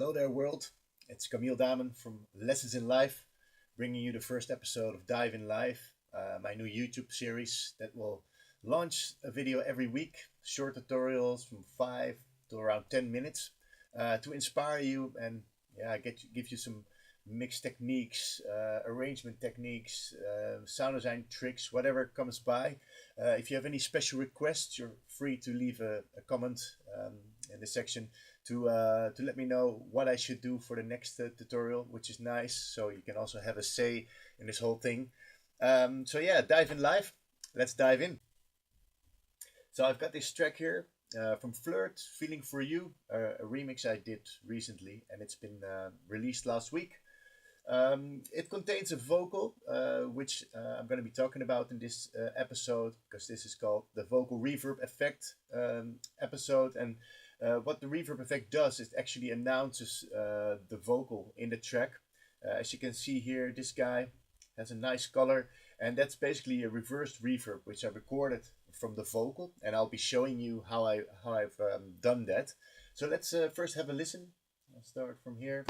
Hello there, world. It's Camiel Daamen from Lessons in Life, bringing you the first episode of Dive in Life, my new YouTube series that will launch a video every week, short tutorials from 5 to around 10 minutes to inspire you and give you some mix techniques, arrangement techniques, sound design tricks, whatever comes by. If you have any special requests, you're free to leave a comment in the section to let me know what I should do for the next tutorial, which is nice. So you can also have a say in this whole thing. Dive in life. Let's dive in. So I've got this track here from Flirt, Feeling for You, a remix I did recently, and it's been released last week. It contains a vocal, which I'm going to be talking about in this episode, because this is called the vocal reverb effect episode. And what the reverb effect does is actually announces the vocal in the track. As you can see here, this guy has a nice color, and that's basically a reversed reverb, which I recorded from the vocal, and I'll be showing you how I've done that. So let's first have a listen. I'll start from here.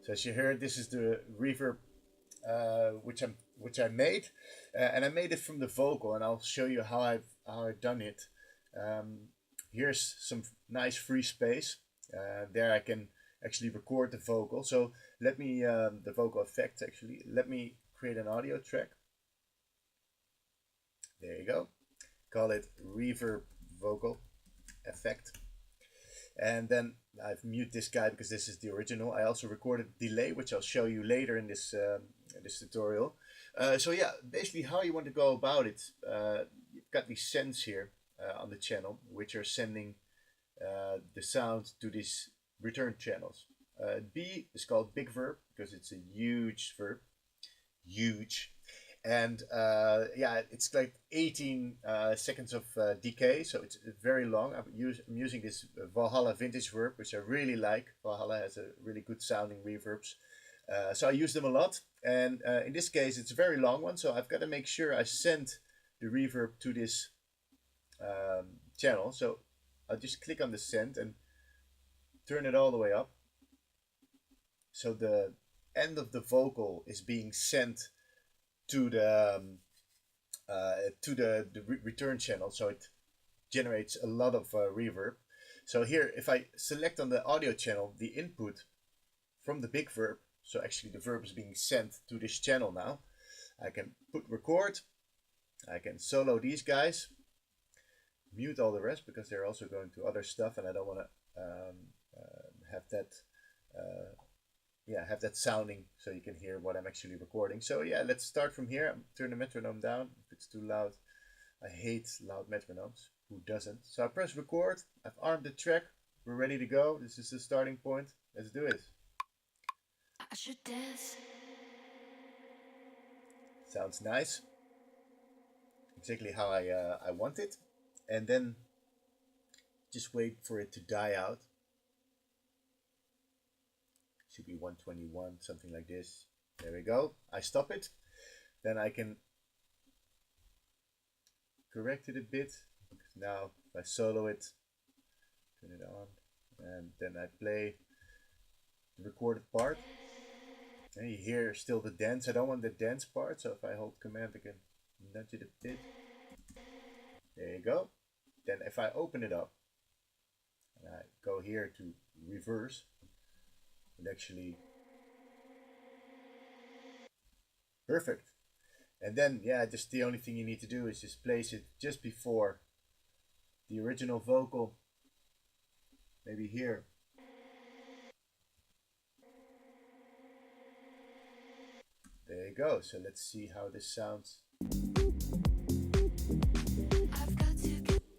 So as you heard, this is the reverb which I made, and I made it from the vocal, and I'll show you how I've done it. Here's some nice free space. There I can actually record the vocal. So let me the vocal effect actually. Let me create an audio track. There you go. Call it reverb vocal effect. And then I've muted this guy because this is the original. I also recorded delay, which I'll show you later in this tutorial. Basically how you want to go about it. You've got these sends here on the channel, which are sending the sound to these return channels. B is called big verb because it's a huge verb, huge. And it's like 18 seconds of decay, so it's very long. I'm using this Valhalla vintage verb, which I really like. Valhalla has a really good sounding reverbs, so I use them a lot. And in this case, it's a very long one, so I've got to make sure I send the reverb to this channel. So I'll just click on the send and turn it all the way up. So the end of the vocal is being sent to the return channel, so it generates a lot of reverb. So here, if I select on the audio channel the input from the big verb, so actually the verb is being sent to this channel now, I can put record, I can solo these guys, mute all the rest because they're also going to other stuff, and I don't want to have that sounding so you can hear what I'm actually recording. So yeah, let's start from here. Turn the metronome down if it's too loud. I hate loud metronomes. Who doesn't? So I press record. I've armed the track. We're ready to go. This is the starting point. Let's do it. I should dance. Sounds nice. Exactly how I want it. And then just wait for it to die out. Should be 121, something like this. There we go. I stop it. Then I can correct it a bit. Now if I solo it, turn it on, and then I play the recorded part. And you hear still the dance. I don't want the dance part, so if I hold command I can nudge it a bit. There you go. Then if I open it up and I go here to reverse, actually perfect. And then just the only thing you need to do is just place it just before the original vocal, maybe here. There you go. So let's see how this sounds.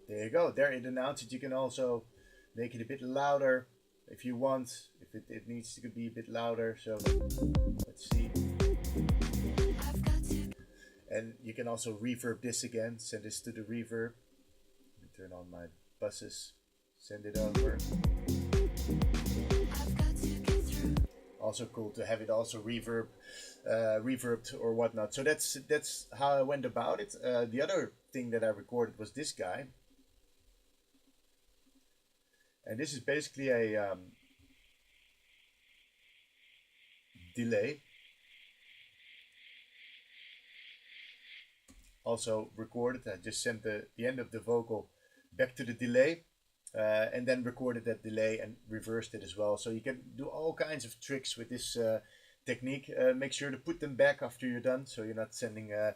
There you go. There it announced it. You can also make it a bit louder if you want, if it needs to be a bit louder. So let's see. And you can also reverb this again. Send this to the reverb. Let me turn on my buses. Send it over. Also cool to have it also reverbed or whatnot. So that's how I went about it. The other thing that I recorded was this guy, and this is basically a delay. Also recorded. I just sent the end of the vocal back to the delay. And then recorded that delay and reversed it as well. So you can do all kinds of tricks with this technique. Make sure to put them back after you're done, so you're not sending a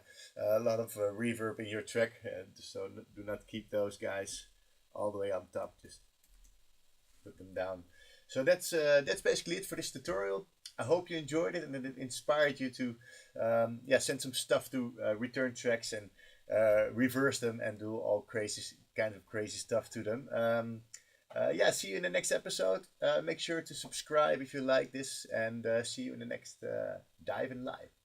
lot of reverb in your track. So do not keep those guys all the way on top. Just put them down. So that's basically it for this tutorial. I hope you enjoyed it and that it inspired you to send some stuff to return tracks and reverse them and do all kind of crazy stuff to them. See you in the next episode. Make sure to subscribe if you like this, and see you in the next Dive in Live.